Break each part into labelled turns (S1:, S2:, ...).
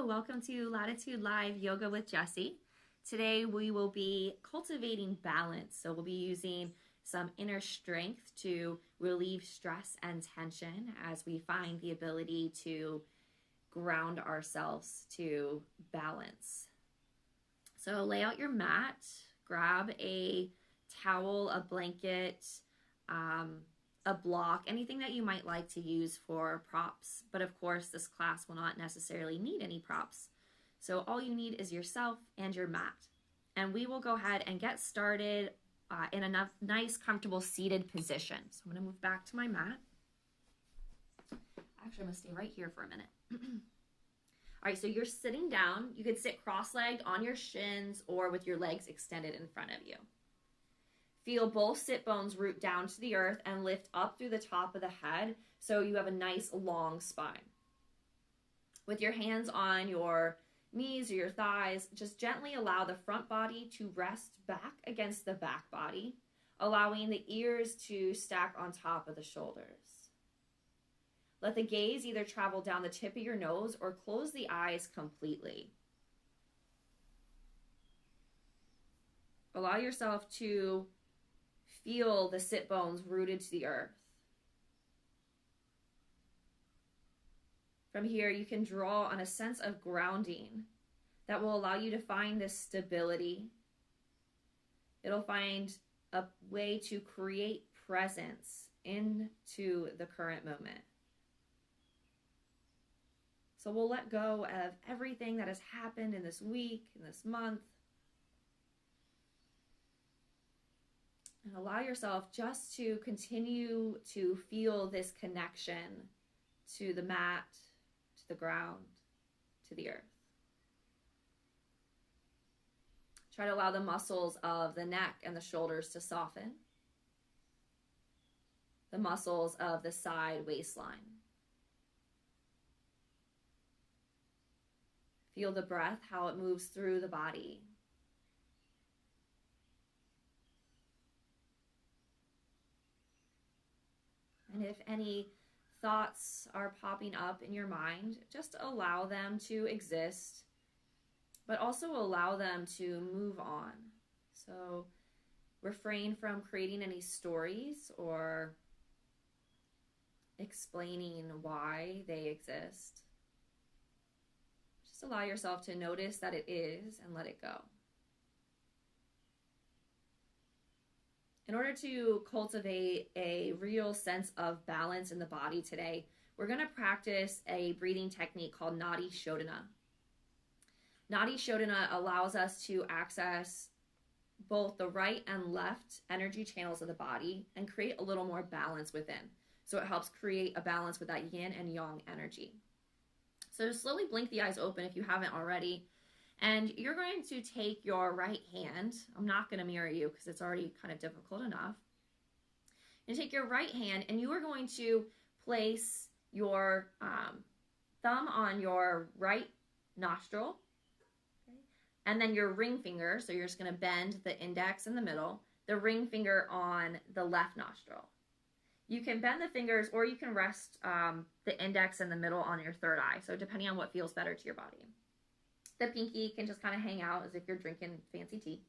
S1: welcome to Latitude Live Yoga with Jessie. Today we will be cultivating balance. So we'll be using some inner strength to relieve stress and tension as we find the ability to ground ourselves to balance. So lay out your mat, grab a towel, a blanket, a block, anything that you might like to use for props. But of course, this class will not necessarily need any props. So all you need is yourself and your mat. And we will go ahead and get started in a nice, comfortable seated position. So I'm going to move back to my mat. Actually, I'm going to stay right here for a minute. All right, so you're sitting down. You could sit cross-legged on your shins or with your legs extended in front of you. Feel both sit bones root down to the earth and lift up through the top of the head so you have a nice long spine. With your hands on your knees or your thighs, just gently allow the front body to rest back against the back body, allowing the ears to stack on top of the shoulders. Let the gaze either travel down the tip of your nose or close the eyes completely. Allow yourself to feel the sit bones rooted to the earth. From here, you can draw on a sense of grounding that will allow you to find this stability. It'll find a way to create presence into the current moment. So we'll let go of everything that has happened in this week, in this month, and allow yourself just to continue to feel this connection to the mat, to the ground, to the earth. Try to allow the muscles of the neck and the shoulders to soften. The muscles of the side waistline. Feel the breath, how it moves through the body. And if any thoughts are popping up in your mind, just allow them to exist, but also allow them to move on. So refrain from creating any stories or explaining why they exist. Just allow yourself to notice that it is and let it go. In order to cultivate a real sense of balance in the body today, we're going to practice a breathing technique called Nadi Shodhana. Nadi Shodhana allows us to access both the right and left energy channels of the body and create a little more balance within. So it helps create a balance with that yin and yang energy. So slowly blink the eyes open if you haven't already. And you're going to take your right hand. I'm not going to mirror you because it's already kind of difficult enough. And take your right hand and you are going to place your thumb on your right nostril. Okay? And then your ring finger, so you're just going to bend the index in the middle, the ring finger on the left nostril. You can bend the fingers or you can rest the index in the middle on your third eye. So depending on what feels better to your body. The pinky can just kind of hang out as if you're drinking fancy tea.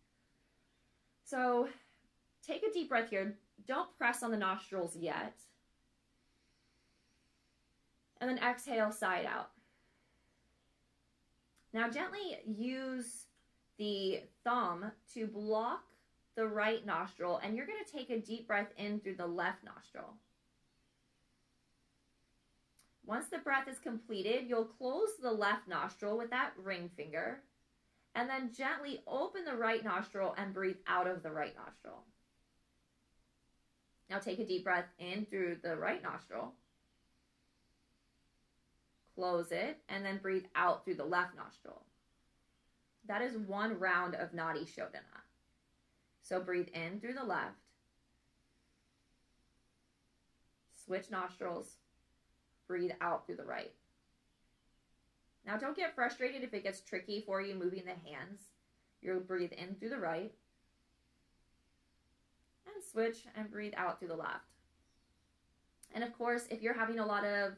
S1: So take a deep breath here. Don't press on the nostrils yet. And then exhale side out. Now gently use the thumb to block the right nostril, and you're going to take a deep breath in through the left nostril. Once the breath is completed, you'll close the left nostril with that ring finger, and then gently open the right nostril and breathe out of the right nostril. Now take a deep breath in through the right nostril, close it, and then breathe out through the left nostril. That is one round of Nadi Shodhana. So breathe in through the left, switch nostrils, breathe out through the right. Now don't get frustrated if it gets tricky for you moving the hands. You'll breathe in through the right and switch and breathe out through the left. And of course, if you're having a lot of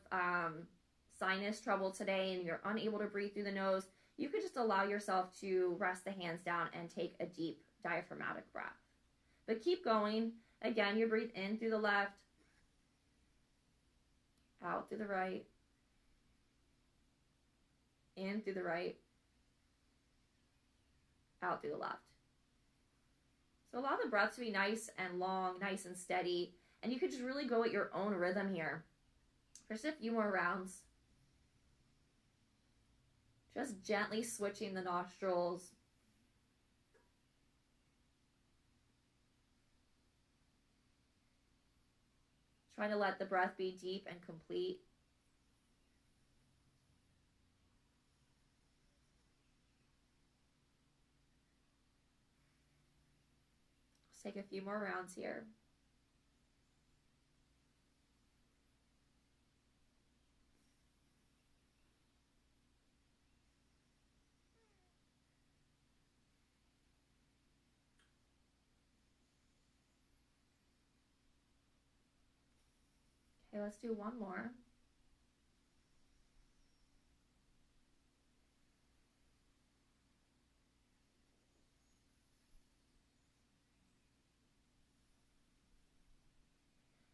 S1: sinus trouble today and you're unable to breathe through the nose, you could just allow yourself to rest the hands down and take a deep diaphragmatic breath. But keep going. Again, you breathe in through the left, out through the right, in through the right, out through the left. So allow the breath to be nice and long, nice and steady, and you could just really go at your own rhythm here. For just a few more rounds. Just gently switching the nostrils. Try to let the breath be deep and complete. Let's take a few more rounds here. Okay, let's do one more.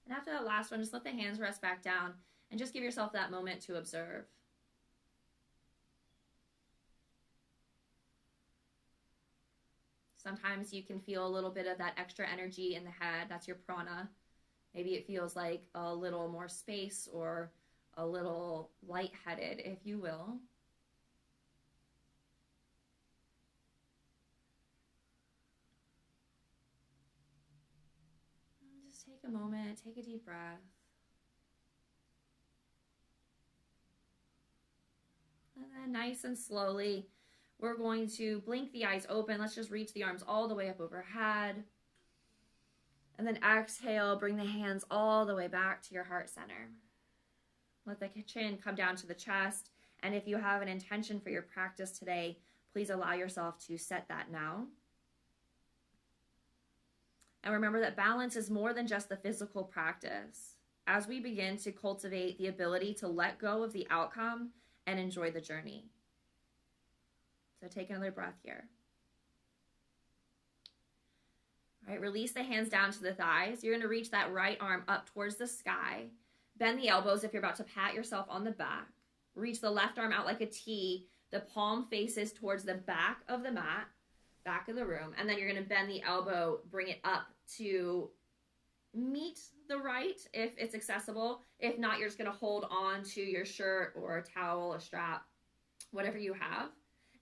S1: And after that last one, just let the hands rest back down and just give yourself that moment to observe. Sometimes you can feel a little bit of that extra energy in the head. That's your prana. Maybe it feels like a little more space or a little lightheaded, if you will. And just take a moment, take a deep breath. And then nice and slowly, we're going to blink the eyes open. Let's just reach the arms all the way up overhead. And then exhale, bring the hands all the way back to your heart center. Let the chin come down to the chest. And if you have an intention for your practice today, please allow yourself to set that now. And remember that balance is more than just the physical practice. As we begin to cultivate the ability to let go of the outcome and enjoy the journey. So take another breath here. All right, release the hands down to the thighs. You're going to reach that right arm up towards the sky. Bend the elbows if you're about to pat yourself on the back. Reach the left arm out like a T. The palm faces towards the back of the mat, back of the room. And then you're going to bend the elbow, bring it up to meet the right if it's accessible. If not, you're just going to hold on to your shirt or a towel, a strap, whatever you have.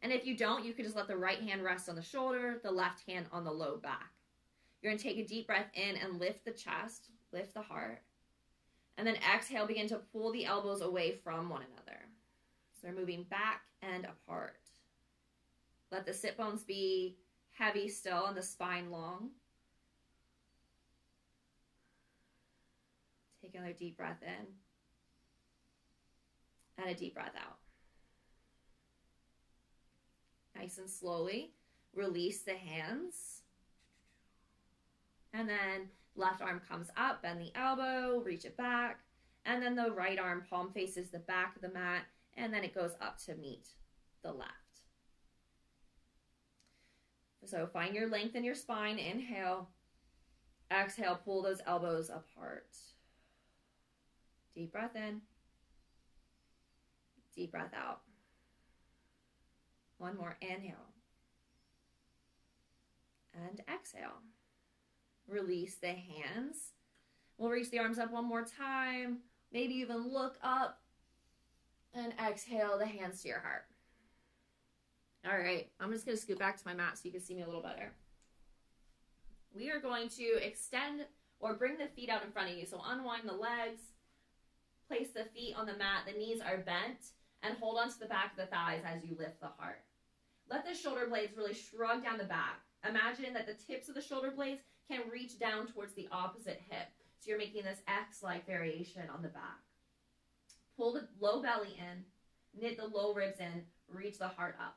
S1: And if you don't, you could just let the right hand rest on the shoulder, the left hand on the low back. You're going to take a deep breath in and lift the chest, lift the heart. And then exhale, begin to pull the elbows away from one another. So they're moving back and apart. Let the sit bones be heavy still and the spine long. Take another deep breath in. And a deep breath out. Nice and slowly, release the hands. And then left arm comes up, bend the elbow, reach it back. And then the right arm palm faces the back of the mat. And then it goes up to meet the left. So find your length in your spine. Inhale. Exhale, pull those elbows apart. Deep breath in. Deep breath out. One more. Inhale. And exhale. Release the hands. We'll reach the arms up one more time. Maybe even look up. And exhale the hands to your heart. All right, I'm just going to scoot back to my mat so you can see me a little better. We are going to extend or bring the feet out in front of you. So unwind the legs. Place the feet on the mat. The knees are bent. And hold onto the back of the thighs as you lift the heart. Let the shoulder blades really shrug down the back. Imagine that the tips of the shoulder blades can reach down towards the opposite hip. So you're making this X-like variation on the back. Pull the low belly in, knit the low ribs in, reach the heart up.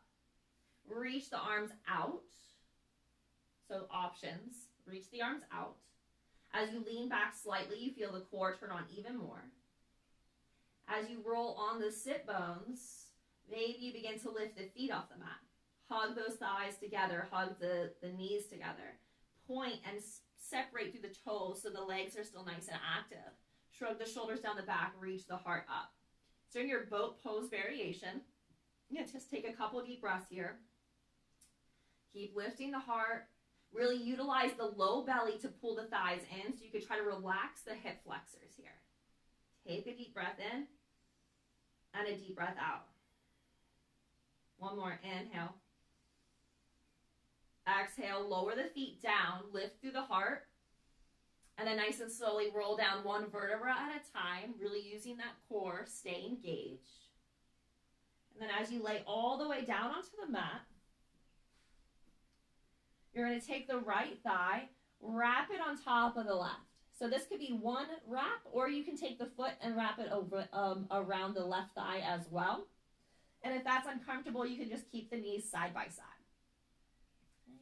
S1: Reach the arms out. So options, reach the arms out. As you lean back slightly, you feel the core turn on even more. As you roll on the sit bones, maybe you begin to lift the feet off the mat. Hug those thighs together, hug the knees together. Point and separate through the toes so the legs are still nice and active. Shrug the shoulders down the back, reach the heart up. So in your boat pose variation, just take a couple deep breaths here. Keep lifting the heart. Really utilize the low belly to pull the thighs in, so you could try to relax the hip flexors here. Take a deep breath in and a deep breath out. One more, inhale. Exhale, lower the feet down, lift through the heart, and then nice and slowly roll down one vertebra at a time, really using that core, stay engaged. And then as you lay all the way down onto the mat, you're going to take the right thigh, wrap it on top of the left. So this could be one wrap, or you can take the foot and wrap it over around the left thigh as well. And if that's uncomfortable, you can just keep the knees side by side. Okay.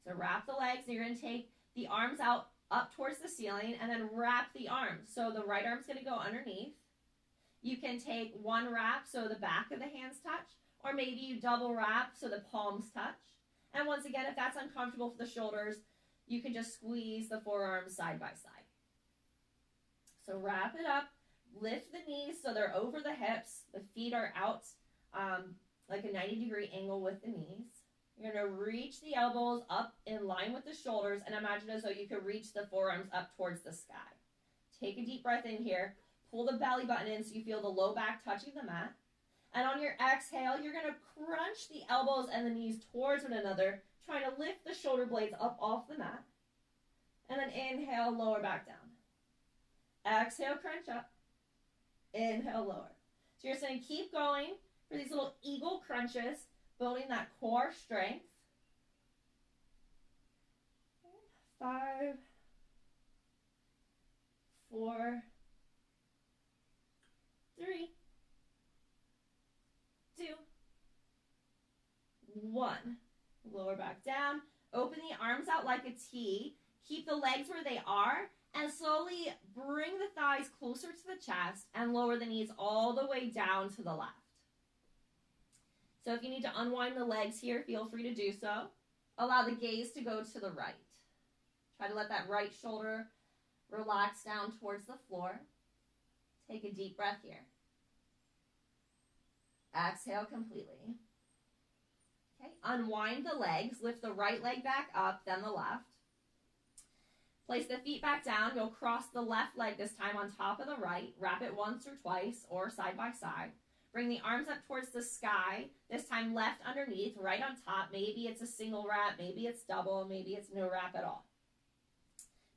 S1: So wrap the legs, and you're going to take the arms out up towards the ceiling, and then wrap the arms. So the right arm's going to go underneath. You can take one wrap so the back of the hands touch, or maybe you double wrap so the palms touch. And once again, if that's uncomfortable for the shoulders, you can just squeeze the forearms side by side. So wrap it up, lift the knees so they're over the hips. The feet are out like a 90-degree angle with the knees. You're going to reach the elbows up in line with the shoulders, and imagine as though you could reach the forearms up towards the sky. Take a deep breath in here. Pull the belly button in so you feel the low back touching the mat. And on your exhale, you're going to crunch the elbows and the knees towards one another, trying to lift the shoulder blades up off the mat. And then inhale, lower back down. Exhale, crunch up. Inhale, lower. So you're saying keep going for these little eagle crunches, building that core strength. 5, 4, 3, 2, 1. Lower back down. Open the arms out like a T. Keep the legs where they are, and slowly bring the thighs closer to the chest and lower the knees all the way down to the left. So if you need to unwind the legs here, feel free to do so. Allow the gaze to go to the right. Try to let that right shoulder relax down towards the floor. Take a deep breath here. Exhale completely. Okay, unwind the legs. Lift the right leg back up, then the left. Place the feet back down. You'll cross the left leg this time on top of the right. Wrap it once or twice or side by side. Bring the arms up towards the sky. This time left underneath, right on top. Maybe it's a single wrap, maybe it's double, maybe it's no wrap at all.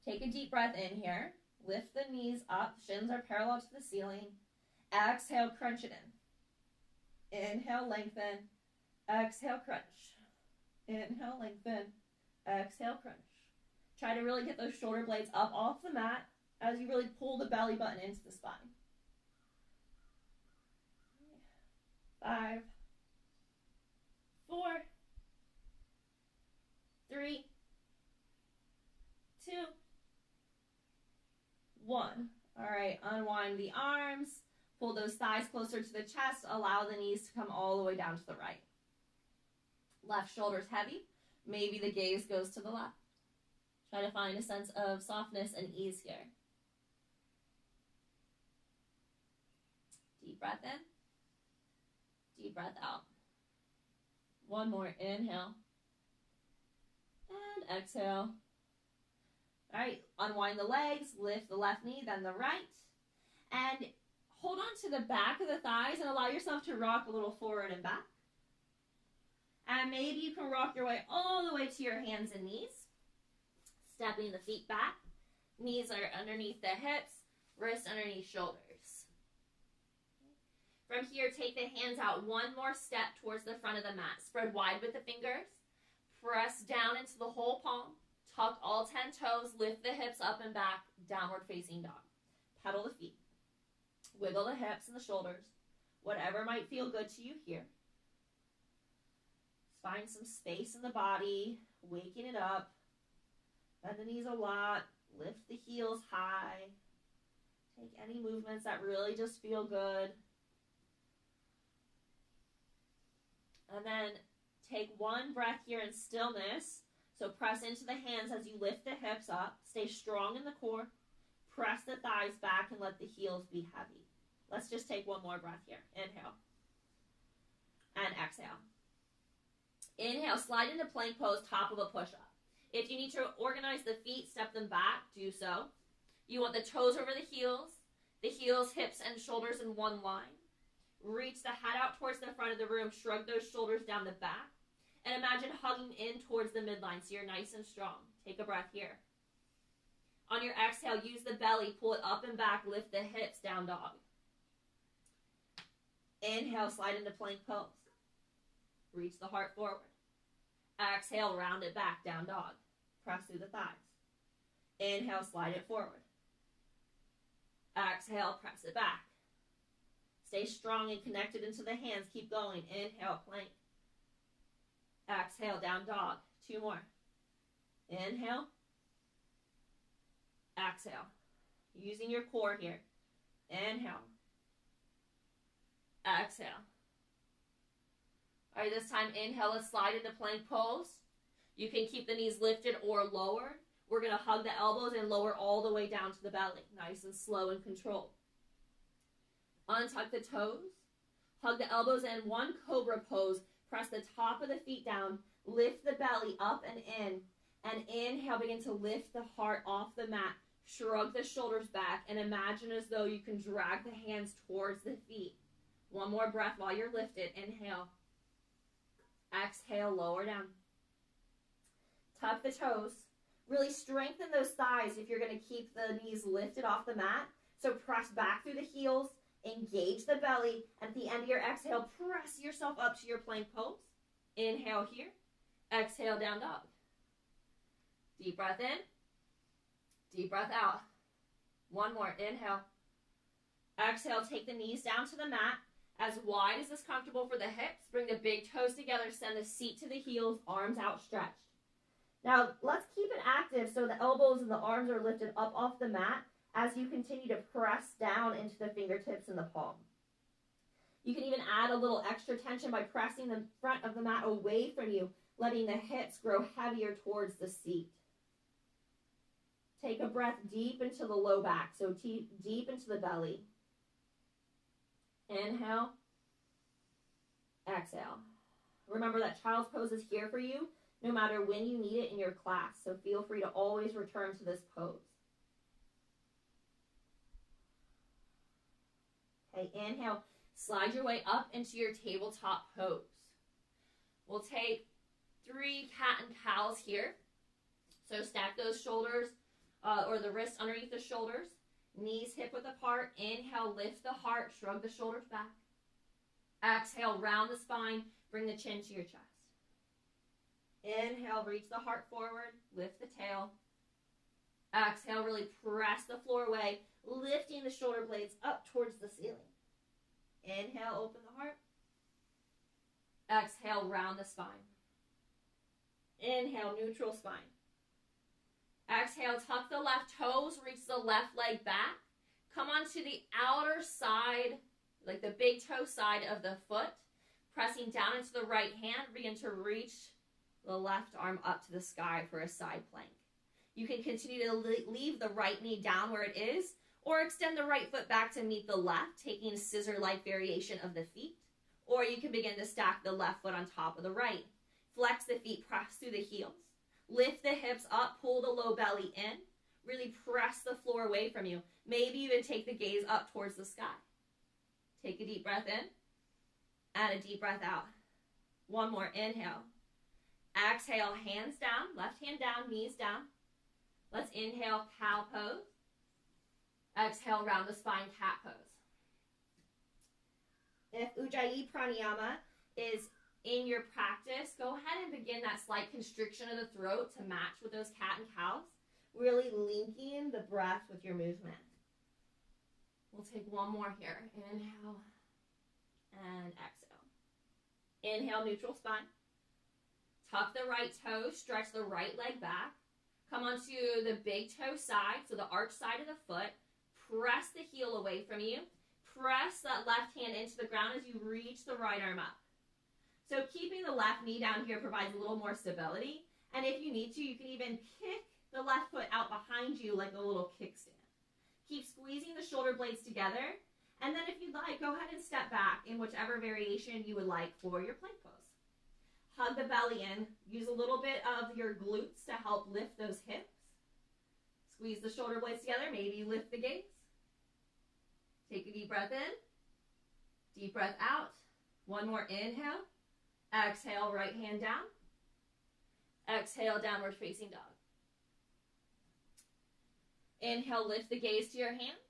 S1: Take a deep breath in here. Lift the knees up. Shins are parallel to the ceiling. Exhale, crunch it in. Inhale, lengthen. Exhale, crunch. Inhale, lengthen. Exhale, crunch. Try to really get those shoulder blades up off the mat as you really pull the belly button into the spine. 5, 4, 3, 2, 1. All right, unwind the arms. Pull those thighs closer to the chest. Allow the knees to come all the way down to the right. Left shoulder's heavy. Maybe the gaze goes to the left. Try to find a sense of softness and ease here. Deep breath in. Deep breath out. One more. Inhale. And exhale. All right, unwind the legs. Lift the left knee, then the right. And hold on to the back of the thighs and allow yourself to rock a little forward and back. And maybe you can rock your way all the way to your hands and knees. Stepping the feet back. Knees are underneath the hips. Wrists underneath shoulders. From here, take the hands out one more step towards the front of the mat. Spread wide with the fingers. Press down into the whole palm. Tuck all 10 toes. Lift the hips up and back. Downward facing dog. Pedal the feet. Wiggle the hips and the shoulders. Whatever might feel good to you here. Find some space in the body. Waking it up. Bend the knees a lot. Lift the heels high. Take any movements that really just feel good. And then take one breath here in stillness. So press into the hands as you lift the hips up. Stay strong in the core. Press the thighs back and let the heels be heavy. Let's just take one more breath here. Inhale. And exhale. Inhale, slide into plank pose, top of a push-up. If you need to organize the feet, step them back, do so. You want the toes over the heels, hips, and shoulders in one line. Reach the head out towards the front of the room, shrug those shoulders down the back, and imagine hugging in towards the midline so you're nice and strong. Take a breath here. On your exhale, use the belly, pull it up and back, lift the hips, down dog. Inhale, slide into plank pose. Reach the heart forward. Exhale, round it back, down dog. Press through the thighs. Inhale, slide it forward. Exhale, press it back. Stay strong and connected into the hands. Keep going. Inhale, plank. Exhale, down dog. 2 more. Inhale. Exhale. Using your core here. Inhale. Exhale. All right, this time, inhale, let's slide into plank pose. You can keep the knees lifted or lowered. We're going to hug the elbows and lower all the way down to the belly. Nice and slow and controlled. Untuck the toes. Hug the elbows in. One cobra pose. Press the top of the feet down. Lift the belly up and in. And inhale, begin to lift the heart off the mat. Shrug the shoulders back. And imagine as though you can drag the hands towards the feet. One more breath while you're lifted. Inhale. Exhale, lower down. Tuck the toes. Really strengthen those thighs if you're going to keep the knees lifted off the mat. So press back through the heels, engage the belly, and at the end of your exhale, press yourself up to your plank pose. Inhale here. Exhale, down dog. Deep breath in. Deep breath out. One more. Inhale. Exhale, take the knees down to the mat. As wide as is comfortable for the hips. Bring the big toes together. Send the seat to the heels. Arms outstretched. Now, let's keep it active so the elbows and the arms are lifted up off the mat as you continue to press down into the fingertips and the palm. You can even add a little extra tension by pressing the front of the mat away from you, letting the hips grow heavier towards the seat. Take a breath deep into the low back, so deep into the belly. Inhale. Exhale. Remember that child's pose is here for you no matter when you need it in your class, so feel free to always return to this pose. Okay, inhale. Slide your way up into your tabletop pose. We'll take 3 cat and cows here. So stack those shoulders or the wrists underneath the shoulders. Knees hip width apart. Inhale, lift the heart, shrug the shoulders back. Exhale, round the spine, bring the chin to your chest. Inhale, reach the heart forward, lift the tail. Exhale, really press the floor away, lifting the shoulder blades up towards the ceiling. Inhale, open the heart. Exhale, round the spine. Inhale, neutral spine. Exhale, tuck the left toes, reach the left leg back. Come onto the outer side, like the big toe side of the foot. Pressing down into the right hand, begin to reach the left arm up to the sky for a side plank. You can continue to leave the right knee down where it is, or extend the right foot back to meet the left, taking a scissor-like variation of the feet. Or you can begin to stack the left foot on top of the right. Flex the feet, press through the heels. Lift the hips up, pull the low belly in. Really press the floor away from you. Maybe even take the gaze up towards the sky. Take a deep breath in. And a deep breath out. One more, inhale. Exhale, hands down, left hand down, knees down. Let's inhale, cow pose. Exhale, round the spine, cat pose. If Ujjayi Pranayama is in your practice, go ahead and begin that slight constriction of the throat to match with those cat and cows. Really linking the breath with your movement. We'll take one more here. Inhale and exhale. Inhale, neutral spine. Tuck the right toe, stretch the right leg back. Come onto the big toe side, so the arch side of the foot. press the heel away from you. Press that left hand into the ground as you reach the right arm up. So keeping the left knee down here provides a little more stability. And if you need to, you can even kick the left foot out behind you like a little kickstand. Keep squeezing the shoulder blades together. And then if you'd like, go ahead and step back in whichever variation you would like for your plank pose. Hug the belly in. Use a little bit of your glutes to help lift those hips. Squeeze the shoulder blades together. Maybe lift the gaze. Take a deep breath in. Deep breath out. One more inhale. Exhale, right hand down. Exhale, downward facing dog. Inhale, lift the gaze to your hands.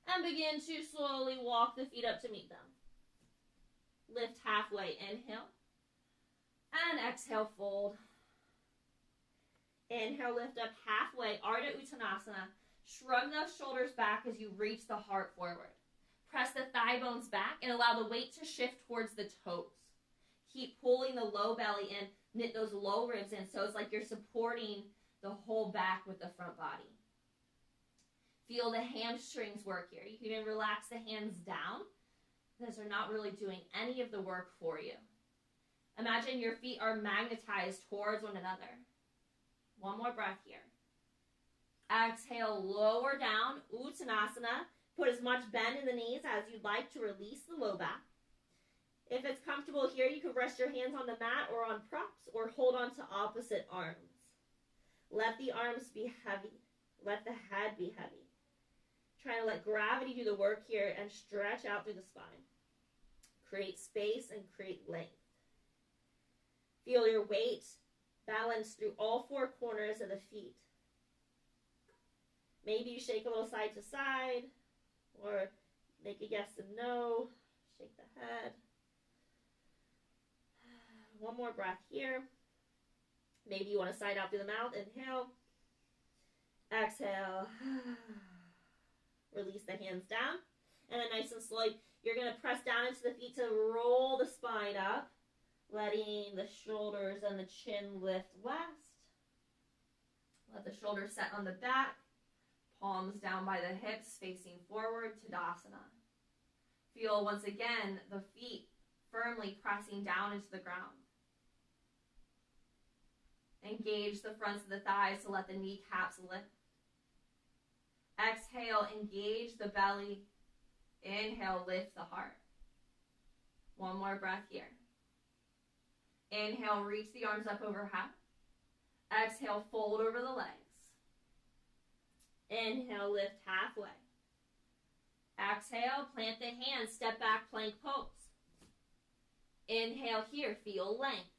S1: And begin to slowly walk the feet up to meet them. Lift halfway, inhale. And exhale, fold. Inhale, lift up halfway, Ardha Uttanasana. Shrug the shoulders back as you reach the heart forward. Press the thigh bones back and allow the weight to shift towards the toes. Keep pulling the low belly in. Knit those low ribs in so it's like you're supporting the whole back with the front body. Feel the hamstrings work here. You can even relax the hands down. Those are not really doing any of the work for you. Imagine your feet are magnetized towards one another. One more breath here. Exhale, lower down, Uttanasana. Put as much bend in the knees as you'd like to release the low back. If it's comfortable here, you can rest your hands on the mat or on props or hold on to opposite arms. Let the arms be heavy. Let the head be heavy. Try to let gravity do the work here and stretch out through the spine. Create space and create length. Feel your weight balance through all four corners of the feet. Maybe you shake a little side to side or make a yes and no. Shake the head. One more breath here. Maybe you want to side out through the mouth. Inhale. Exhale. Release the hands down. And then nice and slowly, you're going to press down into the feet to roll the spine up, letting the shoulders and the chin lift last. Let the shoulders set on the back, palms down by the hips, facing forward, Tadasana. Feel once again the feet firmly pressing down into the ground. Engage the fronts of the thighs to let the kneecaps lift. Exhale, engage the belly. Inhale, lift the heart. One more breath here. Inhale, reach the arms up overhead. Exhale, fold over the legs. Inhale, lift halfway. Exhale, plant the hands, step back, plank pose. Inhale here, feel length.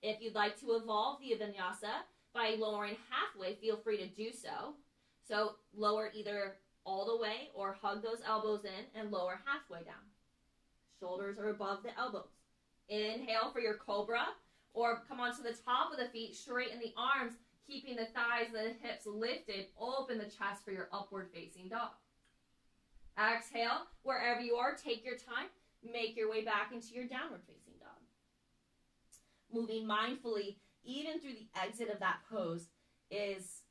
S1: If you'd like to evolve the vinyasa by lowering halfway, feel free to do so. So lower either all the way or hug those elbows in and lower halfway down. Shoulders are above the elbows. Inhale for your cobra or come onto the top of the feet, straighten the arms, keeping the thighs, the hips lifted, open the chest for your upward facing dog. Exhale, wherever you are, take your time, make your way back into your downward facing dog. Moving mindfully, even through the exit of that pose, is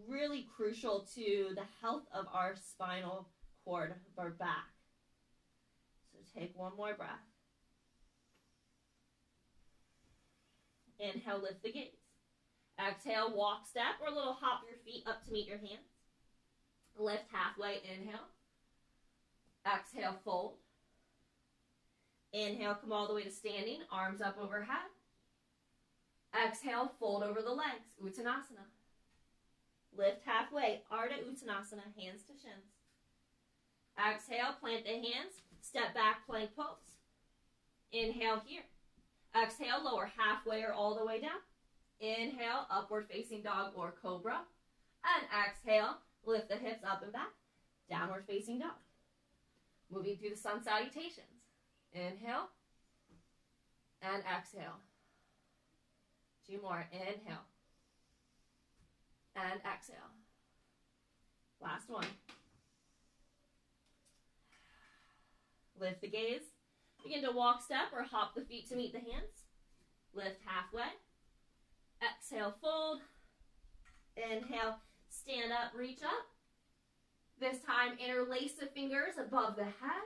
S1: really crucial to the health of our spinal cord, of our back. So take one more breath. Inhale, lift the gaze. Exhale, walk, step, or a little hop your feet up to meet your hands. Lift halfway, inhale. Exhale, fold. Inhale, come all the way to standing, arms up overhead. Exhale, fold over the legs, Uttanasana. Lift halfway, Ardha Uttanasana, hands to shins. Exhale, plant the hands, step back, plank pose. Inhale here. Exhale, lower halfway or all the way down. Inhale, upward facing dog or cobra. And exhale, lift the hips up and back, downward facing dog. Moving through the sun salutations. Inhale and exhale. Two more. Inhale and exhale. Last one. Lift the gaze. Begin to walk, step, or hop the feet to meet the hands. Lift halfway. Exhale, fold. Inhale, stand up, reach up. This time, interlace the fingers above the head.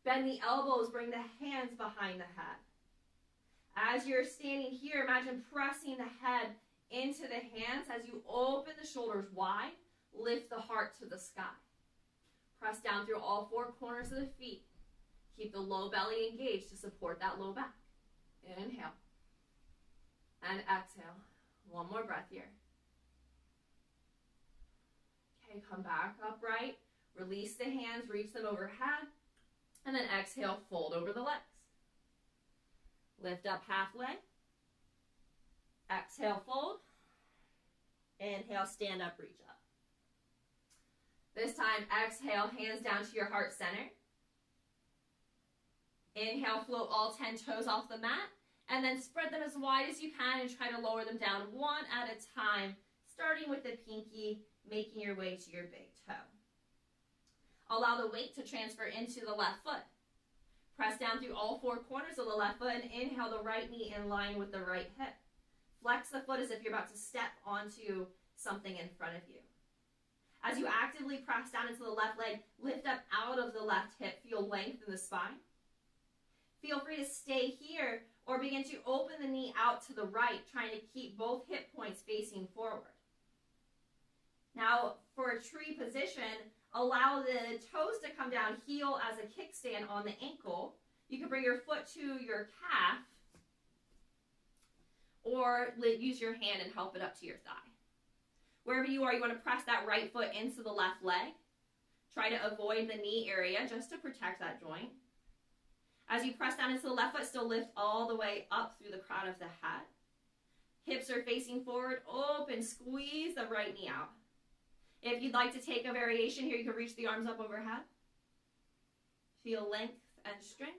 S1: Bend the elbows, bring the hands behind the head. As you're standing here, imagine pressing the head into the hands as you open the shoulders wide. Lift the heart to the sky. Press down through all four corners of the feet. Keep the low belly engaged to support that low back. Inhale. And exhale. One more breath here. Okay, come back upright. Release the hands, reach them overhead. And then exhale, fold over the legs. Lift up halfway. Exhale, fold. Inhale, stand up, reach up. This time, exhale, hands down to your heart center. Inhale, float all 10 toes off the mat. And then spread them as wide as you can and try to lower them down one at a time, starting with the pinky, making your way to your big toe. Allow the weight to transfer into the left foot. Press down through all four corners of the left foot and inhale the right knee in line with the right hip. Flex the foot as if you're about to step onto something in front of you. As you actively press down into the left leg, lift up out of the left hip. Feel length in the spine. Feel free to stay here or begin to open the knee out to the right, trying to keep both hip points facing forward. Now, for a tree position, allow the toes to come down, heel as a kickstand on the ankle. You can bring your foot to your calf or use your hand and help it up to your thigh. Wherever you are, you want to press that right foot into the left leg. Try to avoid the knee area just to protect that joint. As you press down into the left foot, still lift all the way up through the crown of the head. Hips are facing forward, open, squeeze the right knee out. If you'd like to take a variation here, you can reach the arms up overhead. Feel length and strength.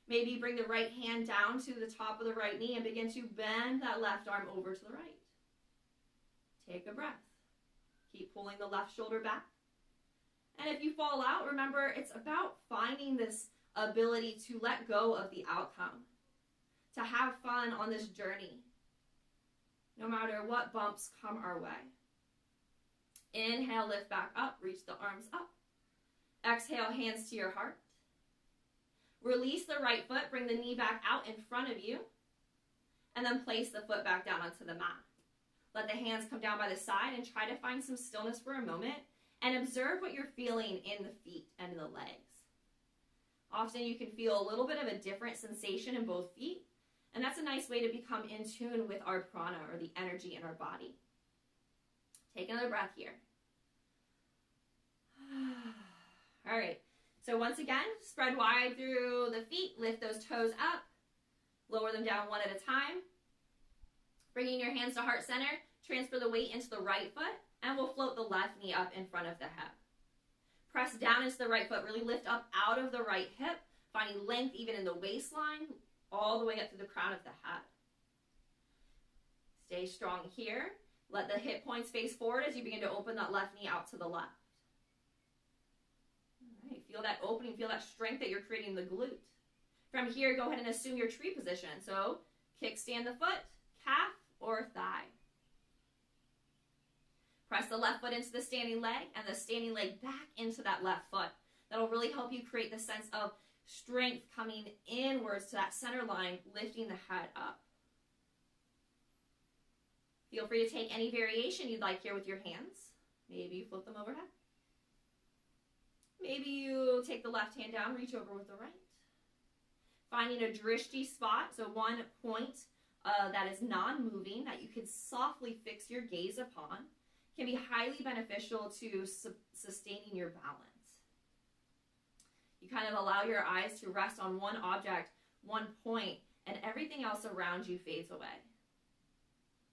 S1: Maybe bring the right hand down to the top of the right knee and begin to bend that left arm over to the right. Take a breath. Keep pulling the left shoulder back. And if you fall out, remember it's about finding this ability to let go of the outcome, to have fun on this journey, no matter what bumps come our way. Inhale, lift back up, reach the arms up. Exhale, hands to your heart. Release the right foot, bring the knee back out in front of you, and then place the foot back down onto the mat. Let the hands come down by the side and try to find some stillness for a moment and observe what you're feeling in the feet and in the legs. Often you can feel a little bit of a different sensation in both feet, and that's a nice way to become in tune with our prana, or the energy in our body. Take another breath here. All right, so once again, spread wide through the feet, lift those toes up, lower them down one at a time. Bringing your hands to heart center, transfer the weight into the right foot, and we'll float the left knee up in front of the hip. Press down into the right foot, really lift up out of the right hip, finding length even in the waistline, all the way up to the crown of the head. Stay strong here. Let the hip points face forward as you begin to open that left knee out to the left. All right, feel that opening, feel that strength that you're creating in the glute. From here, go ahead and assume your tree position. So kickstand the foot, calf, or thigh. Press the left foot into the standing leg and the standing leg back into that left foot. That'll really help you create the sense of strength coming inwards to that center line, lifting the head up. Feel free to take any variation you'd like here with your hands. Maybe you flip them overhead. Maybe you take the left hand down, reach over with the right. Finding a drishti spot, so one point that is non-moving that you can softly fix your gaze upon, can be highly beneficial to sustaining your balance. You kind of allow your eyes to rest on one object, one point, and everything else around you fades away.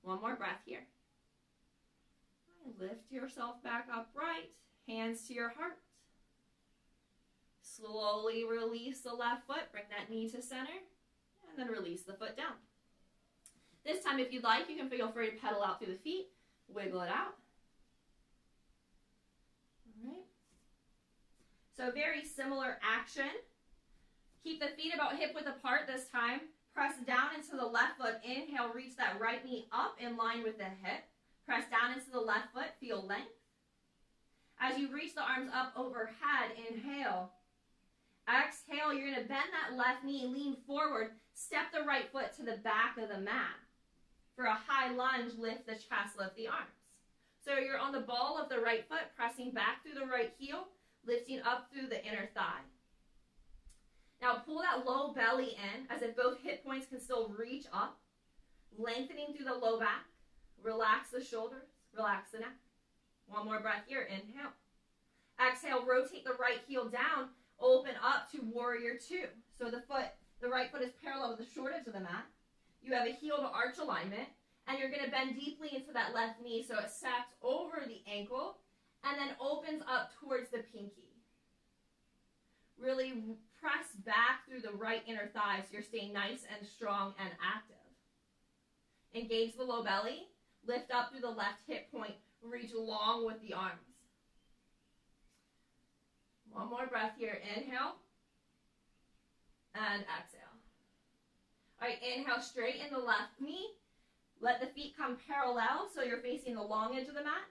S1: One more breath here. Lift yourself back upright, hands to your heart. Slowly release the left foot, bring that knee to center, and then release the foot down. This time, if you'd like, you can feel free to pedal out through the feet, wiggle it out. All right. So very similar action. Keep the feet about hip width apart this time. Press down into the left foot. Inhale, reach that right knee up in line with the hip. Press down into the left foot. Feel length. As you reach the arms up overhead, inhale. Exhale, you're going to bend that left knee, lean forward, step the right foot to the back of the mat. For a high lunge, lift the chest, lift the arms. So you're on the ball of the right foot, pressing back through the right heel, lifting up through the inner thigh. Now pull that low belly in as if both hip points can still reach up, lengthening through the low back. Relax the shoulders, relax the neck. One more breath here, inhale. Exhale, rotate the right heel down, open up to warrior two. So the right foot is parallel with the short edge of the mat. You have a heel to arch alignment, and you're going to bend deeply into that left knee so it sacks over the ankle and then opens up towards the pinky. Really press back through the right inner thigh so you're staying nice and strong and active. Engage the low belly, lift up through the left hip point, reach long with the arms. One more breath here, inhale and exhale. All right, inhale, straighten the left knee. Let the feet come parallel so you're facing the long edge of the mat.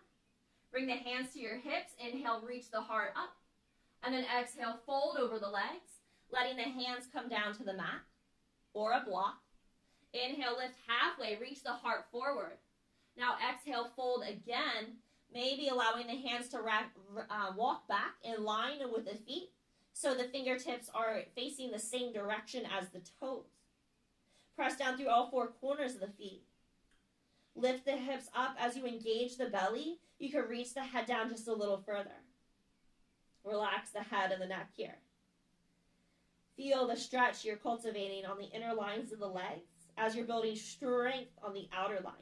S1: Bring the hands to your hips. Inhale, reach the heart up. And then exhale, fold over the legs, letting the hands come down to the mat or a block. Inhale, lift halfway, reach the heart forward. Now exhale, fold again, maybe allowing the hands to walk back in line with the feet so the fingertips are facing the same direction as the toes. Press down through all four corners of the feet. Lift the hips up as you engage the belly. You can reach the head down just a little further. Relax the head and the neck here. Feel the stretch you're cultivating on the inner lines of the legs as you're building strength on the outer lines,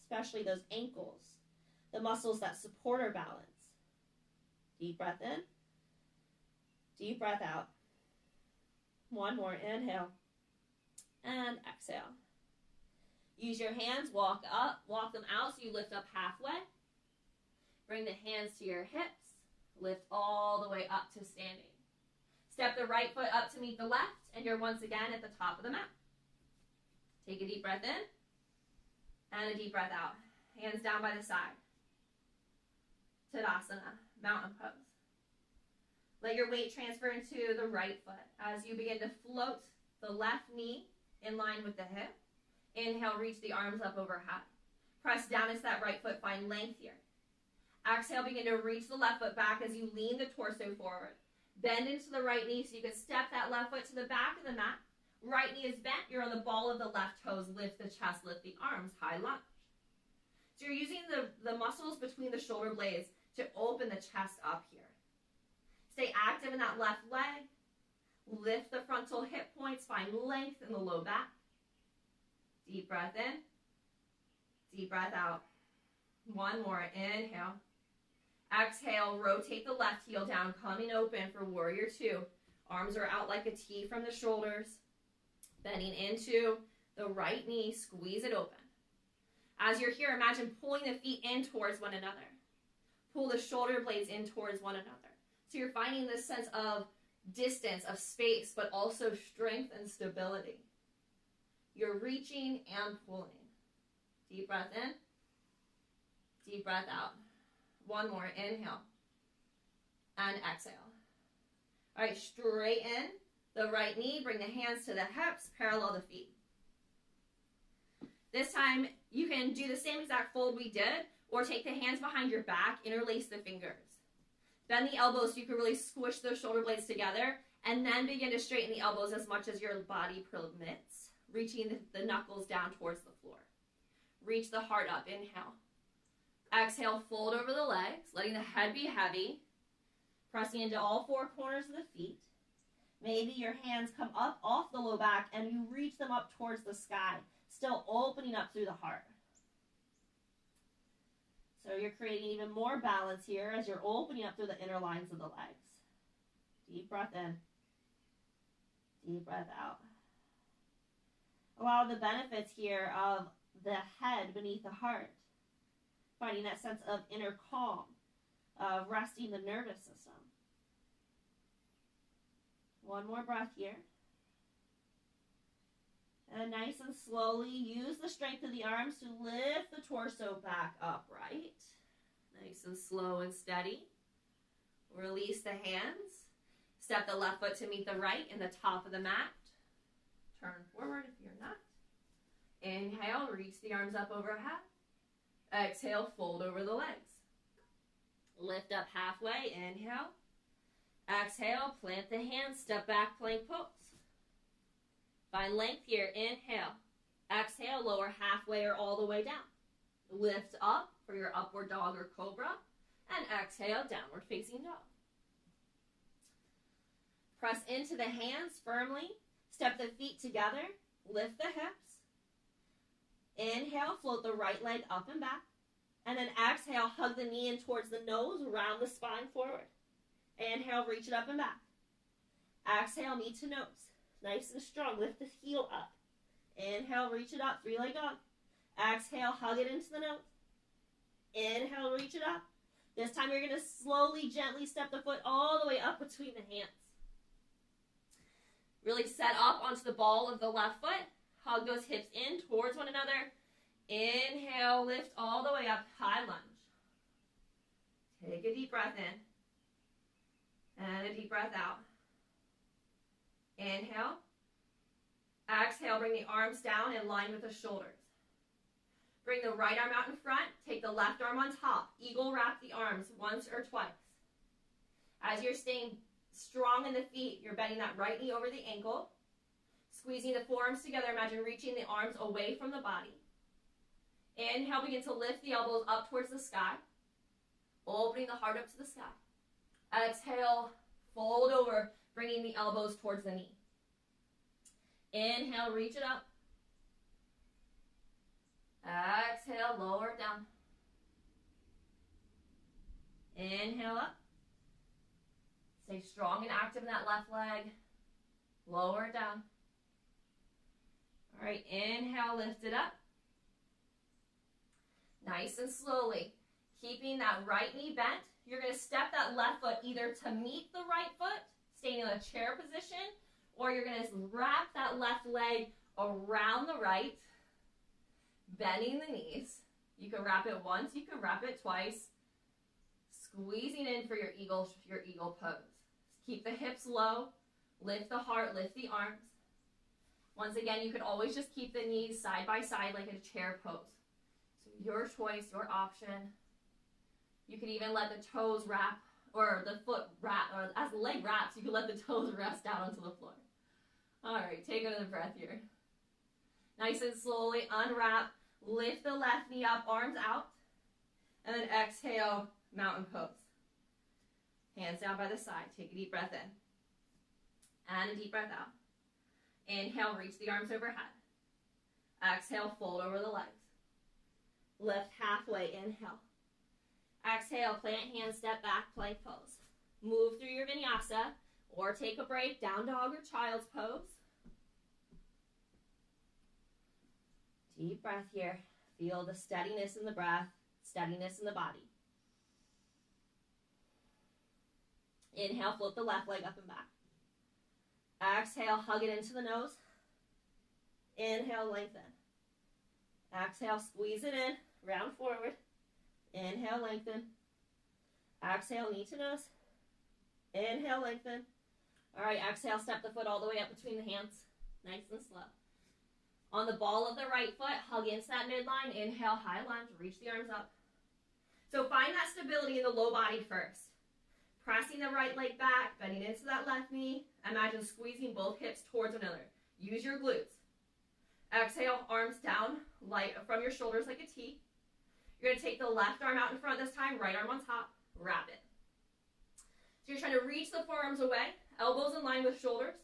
S1: especially those ankles, the muscles that support our balance. Deep breath in. Deep breath out. One more. Inhale. And exhale. Use your hands, walk up, walk them out so you lift up halfway. Bring the hands to your hips, lift all the way up to standing. Step the right foot up to meet the left, and you're once again at the top of the mat. Take a deep breath in, and a deep breath out. Hands down by the side. Tadasana, mountain pose. Let your weight transfer into the right foot as you begin to float the left knee in line with the hip. Inhale, reach the arms up overhead. Press down into that right foot, find length here. Exhale, begin to reach the left foot back as you lean the torso forward. Bend into the right knee so you can step that left foot to the back of the mat. Right knee is bent, you're on the ball of the left toes. Lift the chest, lift the arms, high lunge. So you're using the muscles between the shoulder blades to open the chest up here. Stay active in that left leg. Lift the frontal hip points, find length in the low back. Deep breath in, deep breath out. One more, inhale. Exhale, rotate the left heel down, coming open for warrior two. Arms are out like a T from the shoulders. Bending into the right knee, squeeze it open. As you're here, imagine pulling the feet in towards one another. Pull the shoulder blades in towards one another. So you're finding this sense of distance, of space, but also strength and stability. You're reaching and pulling. Deep breath in. Deep breath out. One more. Inhale. And exhale. All right, straighten the right knee. Bring the hands to the hips. Parallel the feet. This time, you can do the same exact fold we did, or take the hands behind your back, interlace the fingers. Bend the elbows so you can really squish those shoulder blades together, and then begin to straighten the elbows as much as your body permits, reaching the knuckles down towards the floor. Reach the heart up. Inhale. Exhale, fold over the legs, letting the head be heavy, pressing into all four corners of the feet. Maybe your hands come up off the low back and you reach them up towards the sky, still opening up through the heart. So you're creating even more balance here as you're opening up through the inner lines of the legs. Deep breath in. Deep breath out. A lot of the benefits here of the head beneath the heart. Finding that sense of inner calm, of resting the nervous system. One more breath here. And nice and slowly use the strength of the arms to lift the torso back upright. Nice and slow and steady. Release the hands. Step the left foot to meet the right in the top of the mat. Turn forward if you're not. Inhale, reach the arms up overhead. Exhale, fold over the legs. Lift up halfway, inhale. Exhale, plant the hands, step back, plank pose. Find length here, inhale. Exhale, lower halfway or all the way down. Lift up for your upward dog or cobra. And exhale, downward facing dog. Press into the hands firmly. Step the feet together. Lift the hips. Inhale, float the right leg up and back. And then exhale, hug the knee in towards the nose, round the spine forward. Inhale, reach it up and back. Exhale, knee to nose. Nice and strong. Lift the heel up. Inhale, reach it up, three-leg dog. Exhale, hug it into the nose. Inhale, reach it up. This time you're going to slowly, gently step the foot all the way up between the hands. Really set up onto the ball of the left foot. Hug those hips in towards one another. Inhale, lift all the way up, high lunge. Take a deep breath in. And a deep breath out. Inhale. Exhale, bring the arms down in line with the shoulders. Bring the right arm out in front. Take the left arm on top. Eagle wrap the arms once or twice. As you're staying strong in the feet, you're bending that right knee over the ankle. Squeezing the forearms together. Imagine reaching the arms away from the body. Inhale, begin to lift the elbows up towards the sky. Opening the heart up to the sky. Exhale, fold over, bringing the elbows towards the knee. Inhale, reach it up. Exhale, lower it down. Inhale up. Stay strong and active in that left leg. Lower it down. All right, inhale, lift it up. Nice and slowly. Keeping that right knee bent. You're going to step that left foot either to meet the right foot, staying in a chair position, or you're going to wrap that left leg around the right, bending the knees. You can wrap it once, you can wrap it twice. Squeezing in for your eagle pose. Keep the hips low, lift the heart, lift the arms. Once again, you could always just keep the knees side by side like a chair pose. So your choice, your option. You could even let the toes wrap, or the foot wrap, or as the leg wraps, you can let the toes rest down onto the floor. All right, take another breath here. Nice and slowly unwrap, lift the left knee up, arms out, and then exhale, mountain pose. Hands down by the side, take a deep breath in, and a deep breath out. Inhale, reach the arms overhead. Exhale, fold over the legs. Lift halfway, inhale. Exhale, plant hands, step back, plank pose. Move through your vinyasa or take a break, down dog or child's pose. Deep breath here. Feel the steadiness in the breath, steadiness in the body. Inhale, float the left leg up and back. Exhale, hug it into the nose. Inhale, lengthen. Exhale, squeeze it in, round forward. Inhale, lengthen. Exhale, knee to nose. Inhale, lengthen. All right, exhale, step the foot all the way up between the hands. Nice and slow. On the ball of the right foot, hug into that midline. Inhale, high lunge, reach the arms up. So find that stability in the low body first. Pressing the right leg back, bending into that left knee. Imagine squeezing both hips towards one another. Use your glutes. Exhale, arms down, light from your shoulders like a T. You're going to take the left arm out in front this time, right arm on top, wrap it. So you're trying to reach the forearms away, elbows in line with shoulders.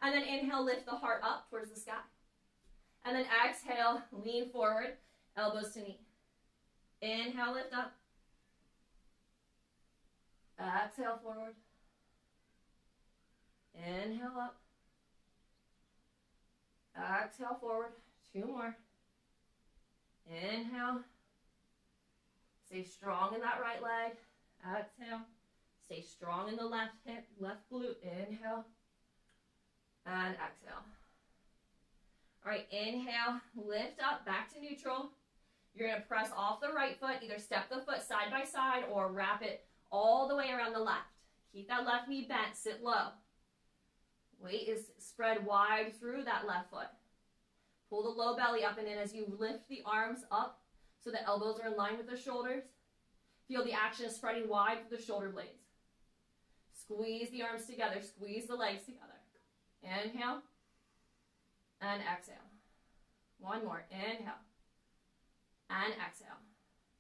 S1: And then inhale, lift the heart up towards the sky. And then exhale, lean forward, elbows to knee. Inhale, lift up. Exhale, forward. Inhale, up. Exhale, forward. Two more. Inhale. Stay strong in that right leg. Exhale. Stay strong in the left hip, left glute. Inhale. And exhale. All right, inhale, lift up, back to neutral. You're going to press off the right foot, either step the foot side by side or wrap it all the way around the left. Keep that left knee bent, sit low. Weight is spread wide through that left foot. Pull the low belly up and in as you lift the arms up so the elbows are in line with the shoulders. Feel the action is spreading wide through the shoulder blades. Squeeze the arms together, squeeze the legs together. Inhale and exhale. One more, inhale and exhale.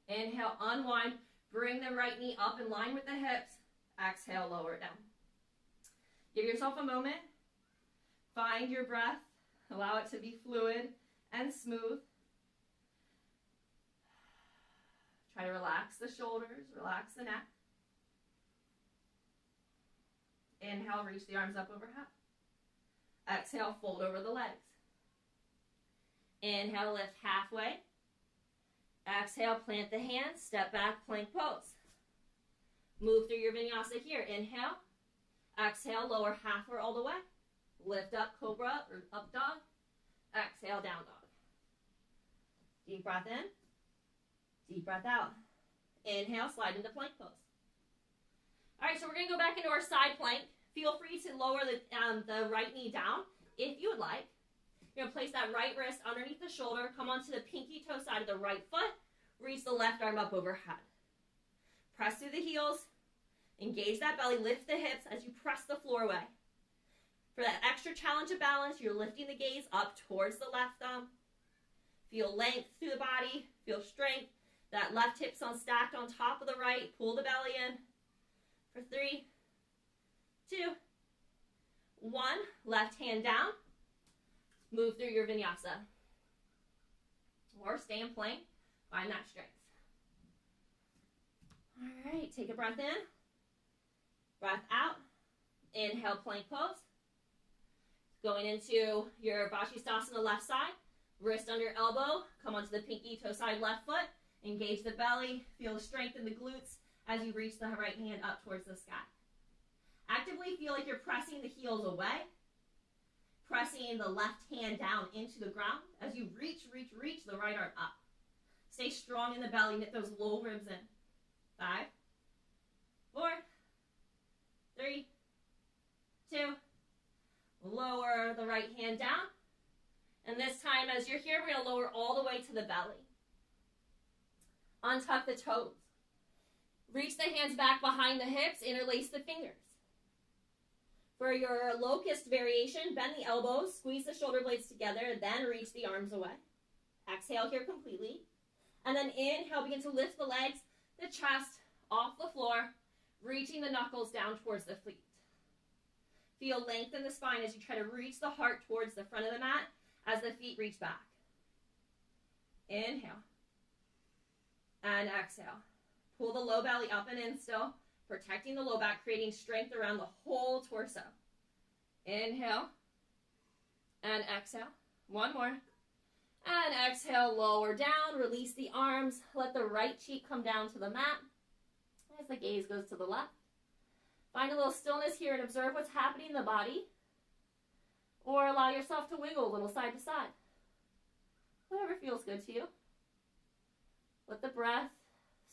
S1: Inhale, unwind, bring the right knee up in line with the hips. Exhale, lower it down. Give yourself a moment. Find your breath. Allow it to be fluid and smooth. Try to relax the shoulders, relax the neck. Inhale, reach the arms up overhead. Exhale, fold over the legs. Inhale, lift halfway. Exhale, plant the hands, step back, plank pose. Move through your vinyasa here. Inhale. Exhale, lower half or all the way. Lift up, cobra or up dog. Exhale, down dog. Deep breath in. Deep breath out. Inhale, slide into plank pose. All right, so we're going to go back into our side plank. Feel free to lower the right knee down if you would like. You're going to place that right wrist underneath the shoulder. Come onto the pinky toe side of the right foot. Reach the left arm up overhead. Press through the heels. Engage that belly. Lift the hips as you press the floor away. For that extra challenge of balance, you're lifting the gaze up towards the left thumb. Feel length through the body. Feel strength. That left hip's on stacked on top of the right. Pull the belly in. For 3, 2, 1. Left hand down. Move through your vinyasa. Or stay in plank. Find that strength. All right, take a breath in. Breath out. Inhale, plank pose. Going into your Vashisthasana left side. Wrist under elbow. Come onto the pinky toe side left foot. Engage the belly. Feel the strength in the glutes as you reach the right hand up towards the sky. Actively feel like you're pressing the heels away. Pressing the left hand down into the ground as you reach the right arm up. Stay strong in the belly. Knit those low ribs in. 5, 4, 3, 2. Lower the right hand down. And this time, as you're here, we're going to lower all the way to the belly. Untuck the toes. Reach the hands back behind the hips. Interlace the fingers. For your locust variation, bend the elbows, squeeze the shoulder blades together, then reach the arms away. Exhale here completely. And then inhale, begin to lift the legs, the chest off the floor, reaching the knuckles down towards the feet. Feel length in the spine as you try to reach the heart towards the front of the mat as the feet reach back. Inhale. And exhale. Pull the low belly up and in still, protecting the low back, creating strength around the whole torso. Inhale. And exhale. One more. And exhale, lower down, release the arms, let the right cheek come down to the mat as the gaze goes to the left. Find a little stillness here and observe what's happening in the body, or allow yourself to wiggle a little side to side. Whatever feels good to you. Let the breath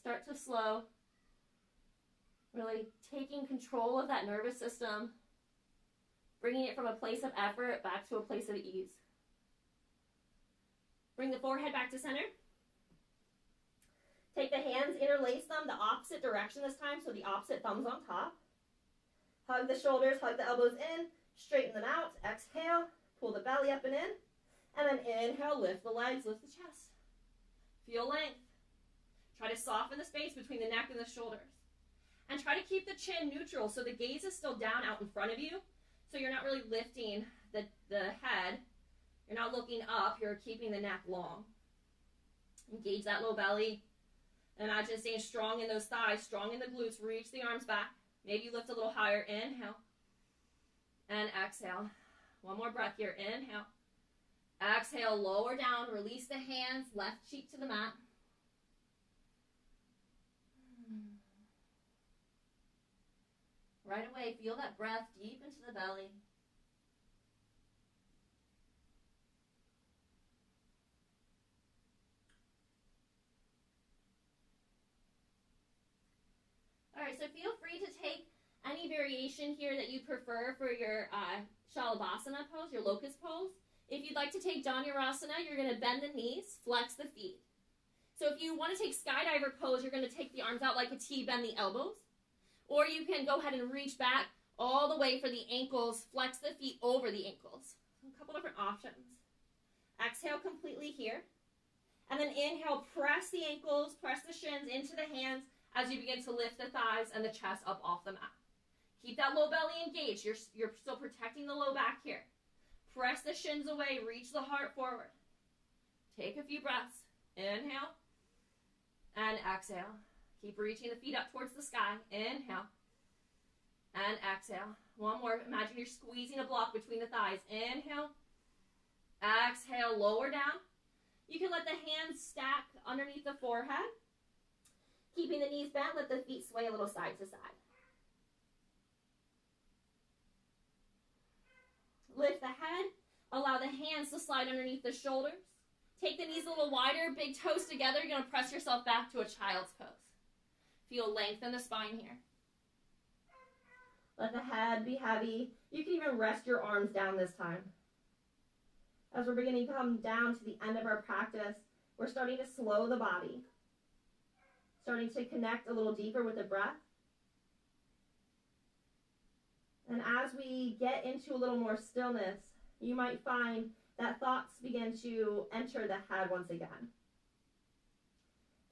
S1: start to slow, really taking control of that nervous system, bringing it from a place of effort back to a place of ease. Bring the forehead back to center. Take the hands, interlace them the opposite direction this time, so the opposite thumb's on top. Hug the shoulders, hug the elbows in, straighten them out. Exhale, pull the belly up and in. And then inhale, lift the legs, lift the chest. Feel length. Try to soften the space between the neck and the shoulders. And try to keep the chin neutral so the gaze is still down out in front of you. So you're not really lifting the head. You're not looking up, you're keeping the neck long. Engage that low belly. Imagine staying strong in those thighs, strong in the glutes. Reach the arms back. Maybe lift a little higher. Inhale. And exhale. One more breath here. Inhale. Exhale, lower down. Release the hands, left cheek to the mat. Right away, feel that breath deep into the belly. All right, so feel free to take any variation here that you prefer for your Shalabhasana pose, your locust pose. If you'd like to take Dhanurasana, you're going to bend the knees, flex the feet. So if you want to take skydiver pose, you're going to take the arms out like a T, bend the elbows. Or you can go ahead and reach back all the way for the ankles, flex the feet over the ankles. So a couple different options. Exhale completely here. And then inhale, press the ankles, press the shins into the hands as you begin to lift the thighs and the chest up off the mat. Keep that low belly engaged. You're still protecting the low back here. Press the shins away, reach the heart forward. Take a few breaths. Inhale and exhale. Keep reaching the feet up towards the sky. Inhale and exhale. One more. Imagine you're squeezing a block between the thighs. Inhale. Exhale. Lower down. You can let the hands stack underneath the forehead. Keeping the knees bent, let the feet sway a little side to side. Lift the head. Allow the hands to slide underneath the shoulders. Take the knees a little wider, big toes together. You're going to press yourself back to a child's pose. Feel length in the spine here. Let the head be heavy. You can even rest your arms down this time. As we're beginning to come down to the end of our practice, we're starting to slow the body. Starting to connect a little deeper with the breath. And as we get into a little more stillness, you might find that thoughts begin to enter the head once again.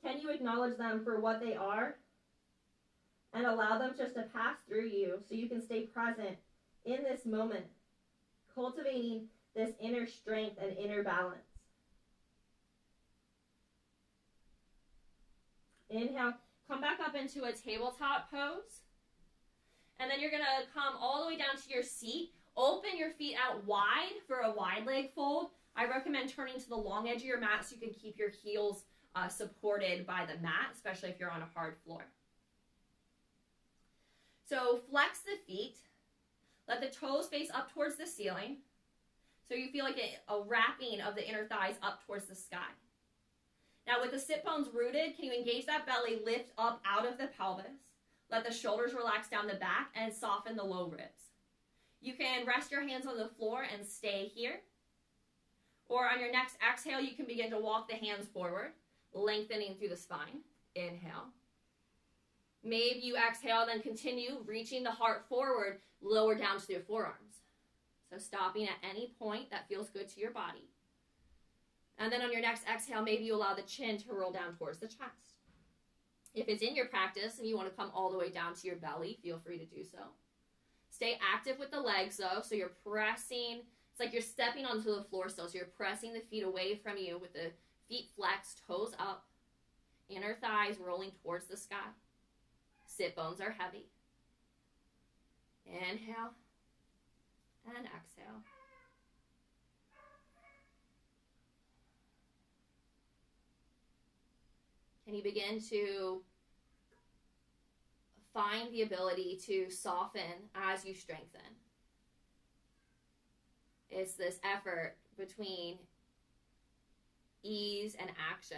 S1: Can you acknowledge them for what they are and allow them just to pass through you so you can stay present in this moment, cultivating this inner strength and inner balance? Inhale, come back up into a tabletop pose. And then you're going to come all the way down to your seat. Open your feet out wide for a wide leg fold. I recommend turning to the long edge of your mat so you can keep your heels supported by the mat, especially if you're on a hard floor. So flex the feet. Let the toes face up towards the ceiling. So you feel like a wrapping of the inner thighs up towards the sky. Now with the sit bones rooted, can you engage that belly, lift up out of the pelvis? Let the shoulders relax down the back and soften the low ribs. You can rest your hands on the floor and stay here. Or on your next exhale, you can begin to walk the hands forward, lengthening through the spine. Inhale. Maybe you exhale, then continue reaching the heart forward, lower down to your forearms. So stopping at any point that feels good to your body. And then on your next exhale, maybe you allow the chin to roll down towards the chest. If it's in your practice and you want to come all the way down to your belly, feel free to do so. Stay active with the legs though, so you're pressing, it's like you're stepping onto the floor still, so you're pressing the feet away from you with the feet flexed, toes up, inner thighs rolling towards the sky. Sit bones are heavy. Inhale and exhale. Can you begin to find the ability to soften as you strengthen? It's this effort between ease and action.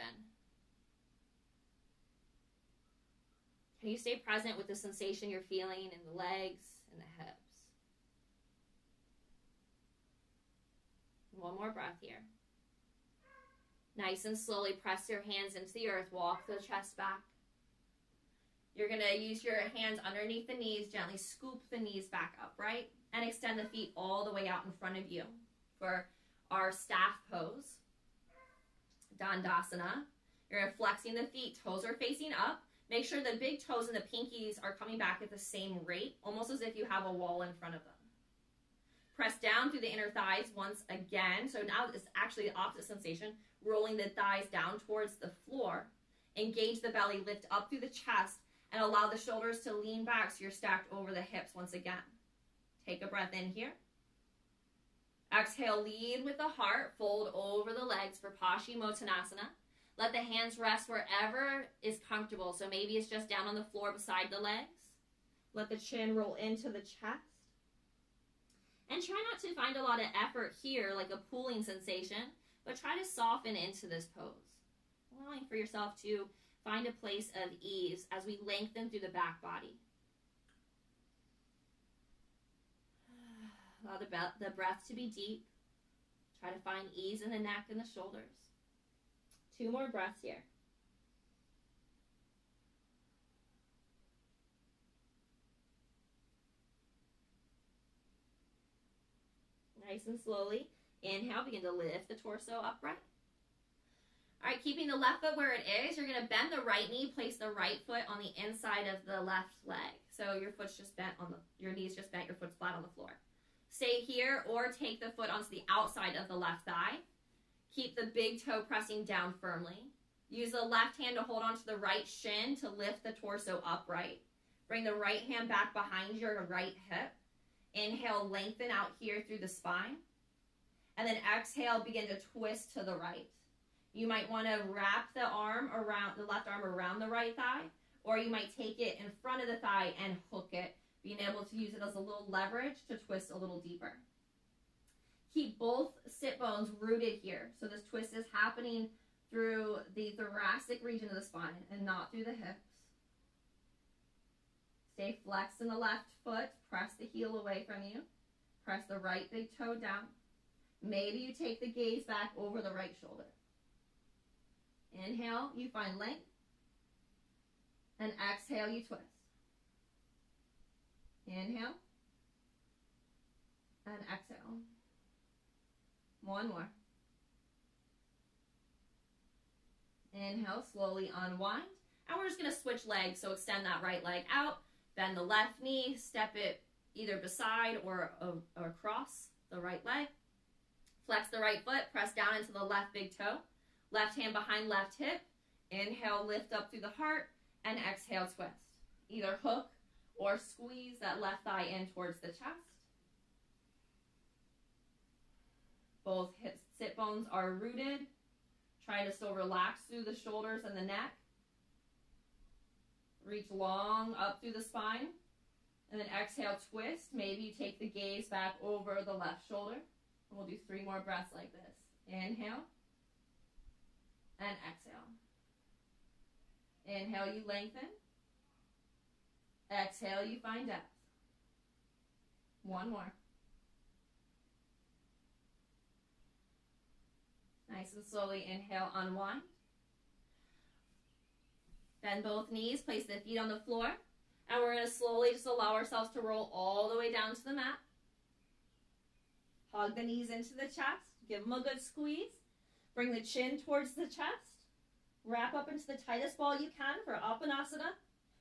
S1: Can you stay present with the sensation you're feeling in the legs and the hips? One more breath here. Nice and slowly press your hands into the earth. Walk the chest back. You're going to use your hands underneath the knees. Gently scoop the knees back up, right? And extend the feet all the way out in front of you for our staff pose. Dandasana. You're flexing the feet. Toes are facing up. Make sure the big toes and the pinkies are coming back at the same rate, almost as if you have a wall in front of them. Press down through the inner thighs once again. So now it's actually the opposite sensation. Rolling the thighs down towards the floor. Engage the belly, lift up through the chest, and allow the shoulders to lean back so you're stacked over the hips once again. Take a breath in here. Exhale, lead with the heart. Fold over the legs for Paschimottanasana. Let the hands rest wherever is comfortable. So maybe it's just down on the floor beside the legs. Let the chin roll into the chest. And try not to find a lot of effort here, like a pulling sensation, but try to soften into this pose. Allowing for yourself to Find a place of ease as we lengthen through the back body. Allow the breath to be deep. Try to find ease in the neck and the shoulders. 2 more breaths here. Nice and slowly. Inhale, begin to lift the torso upright. All right, keeping the left foot where it is, you're going to bend the right knee, place the right foot on the inside of the left leg. So your foot's just bent your knee's just bent, your foot's flat on the floor. Stay here or take the foot onto the outside of the left thigh. Keep the big toe pressing down firmly. Use the left hand to hold onto the right shin to lift the torso upright. Bring the right hand back behind your right hip. Inhale, lengthen out here through the spine. And then exhale, begin to twist to the right. You might want to wrap the left arm around the right thigh, or you might take it in front of the thigh and hook it, being able to use it as a little leverage to twist a little deeper. Keep both sit bones rooted here. So this twist is happening through the thoracic region of the spine and not through the hips. Stay flexed in the left foot. Press the heel away from you. Press the right big toe down. Maybe you take the gaze back over the right shoulder. Inhale, you find length. And exhale, you twist. Inhale. And exhale. 1 more. Inhale, slowly unwind. And we're just going to switch legs. So extend that right leg out. Bend the left knee. Step it either beside or across the right leg. Flex the right foot. Press down into the left big toe. Left hand behind left hip. Inhale, lift up through the heart. And exhale, twist. Either hook or squeeze that left thigh in towards the chest. Both hip sit bones are rooted. Try to still relax through the shoulders and the neck. Reach long up through the spine. And then exhale, twist. Maybe you take the gaze back over the left shoulder. And we'll do 3 more breaths like this. Inhale. And exhale. Inhale, you lengthen. Exhale, you find depth. 1 more. Nice and slowly inhale, unwind. Bend both knees, place the feet on the floor. And we're going to slowly just allow ourselves to roll all the way down to the mat. Hug the knees into the chest. Give them a good squeeze. Bring the chin towards the chest. Wrap up into the tightest ball you can for Apanasana.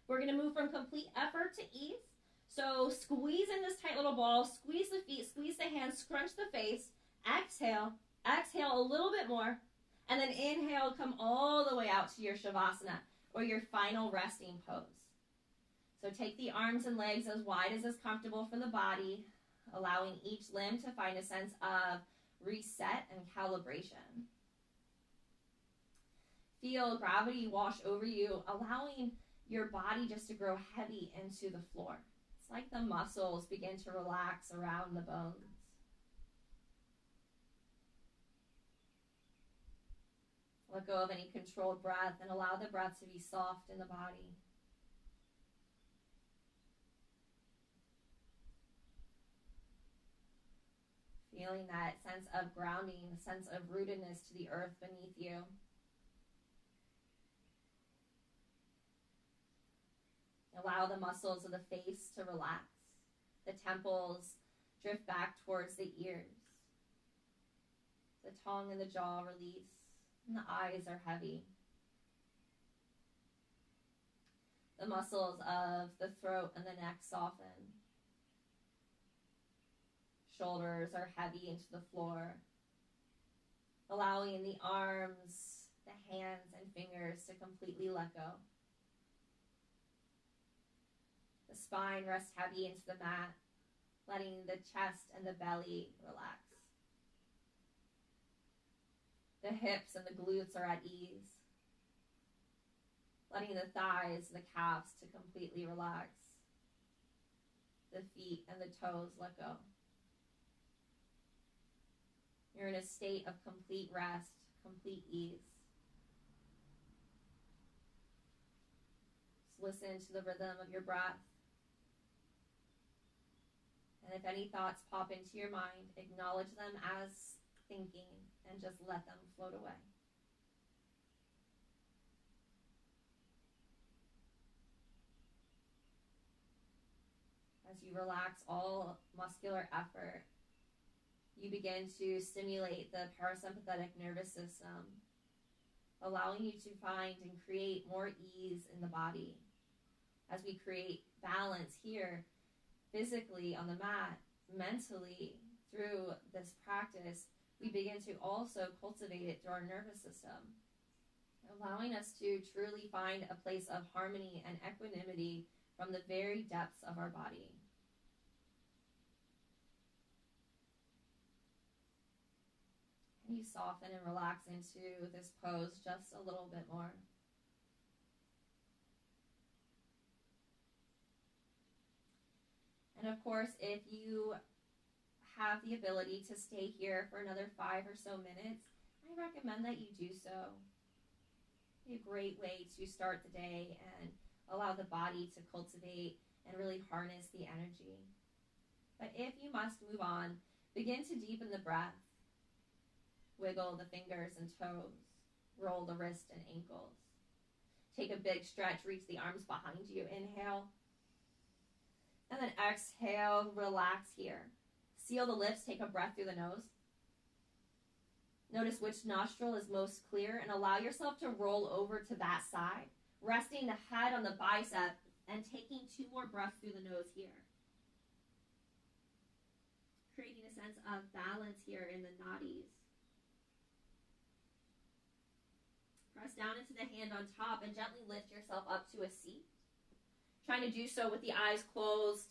S1: We're going to move from complete effort to ease. So squeeze in this tight little ball. Squeeze the feet. Squeeze the hands. Scrunch the face. Exhale. Exhale a little bit more. And then inhale, come all the way out to your Shavasana, or your final resting pose. So take the arms and legs as wide as is comfortable for the body, allowing each limb to find a sense of reset and calibration. Feel gravity wash over you, allowing your body just to grow heavy into the floor. It's like the muscles begin to relax around the bones. Let go of any controlled breath and allow the breath to be soft in the body. Feeling that sense of grounding, sense of rootedness to the earth beneath you. Allow the muscles of the face to relax. The temples drift back towards the ears. The tongue and the jaw release. And the eyes are heavy. The muscles of the throat and the neck soften. Shoulders are heavy into the floor, allowing the arms, the hands, and fingers to completely let go. The spine rests heavy into the mat, letting the chest and the belly relax. The hips and the glutes are at ease, letting the thighs and the calves to completely relax. The feet and the toes let go. You're in a state of complete rest, complete ease. listen to the rhythm of your breath. And if any thoughts pop into your mind, acknowledge them as thinking and just let them float away. As you relax all muscular effort, you begin to stimulate the parasympathetic nervous system, allowing you to find and create more ease in the body. As we create balance here, physically on the mat, mentally through this practice, we begin to also cultivate it through our nervous system, allowing us to truly find a place of harmony and equanimity from the very depths of our body. And you soften and relax into this pose just a little bit more. And of course, if you have the ability to stay here for another 5 or so minutes, I recommend that you do so. It's a great way to start the day and allow the body to cultivate and really harness the energy. But if you must move on, begin to deepen the breath. Wiggle the fingers and toes. Roll the wrists and ankles. Take a big stretch, reach the arms behind you. Inhale. And then exhale, relax here. Seal the lips, take a breath through the nose. Notice which nostril is most clear and allow yourself to roll over to that side, resting the head on the bicep and taking 2 more breaths through the nose here. Creating a sense of balance here in the nadis. Press down into the hand on top and gently lift yourself up to a seat. Trying to do so with the eyes closed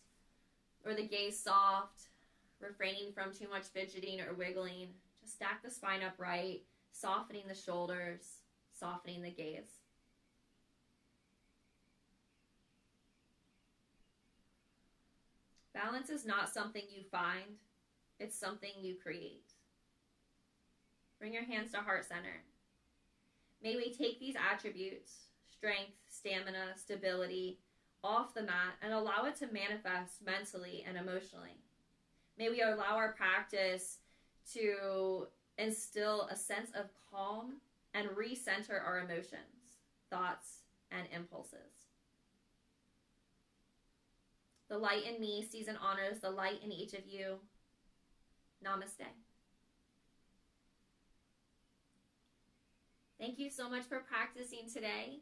S1: or the gaze soft, refraining from too much fidgeting or wiggling. Just stack the spine upright, softening the shoulders, softening the gaze. Balance is not something you find, it's something you create. Bring your hands to heart center. May we take these attributes, strength, stamina, stability, off the mat and allow it to manifest mentally and emotionally. May we allow our practice to instill a sense of calm and recenter our emotions, thoughts, and impulses. The light in me sees and honors the light in each of you. Namaste. Thank you so much for practicing today.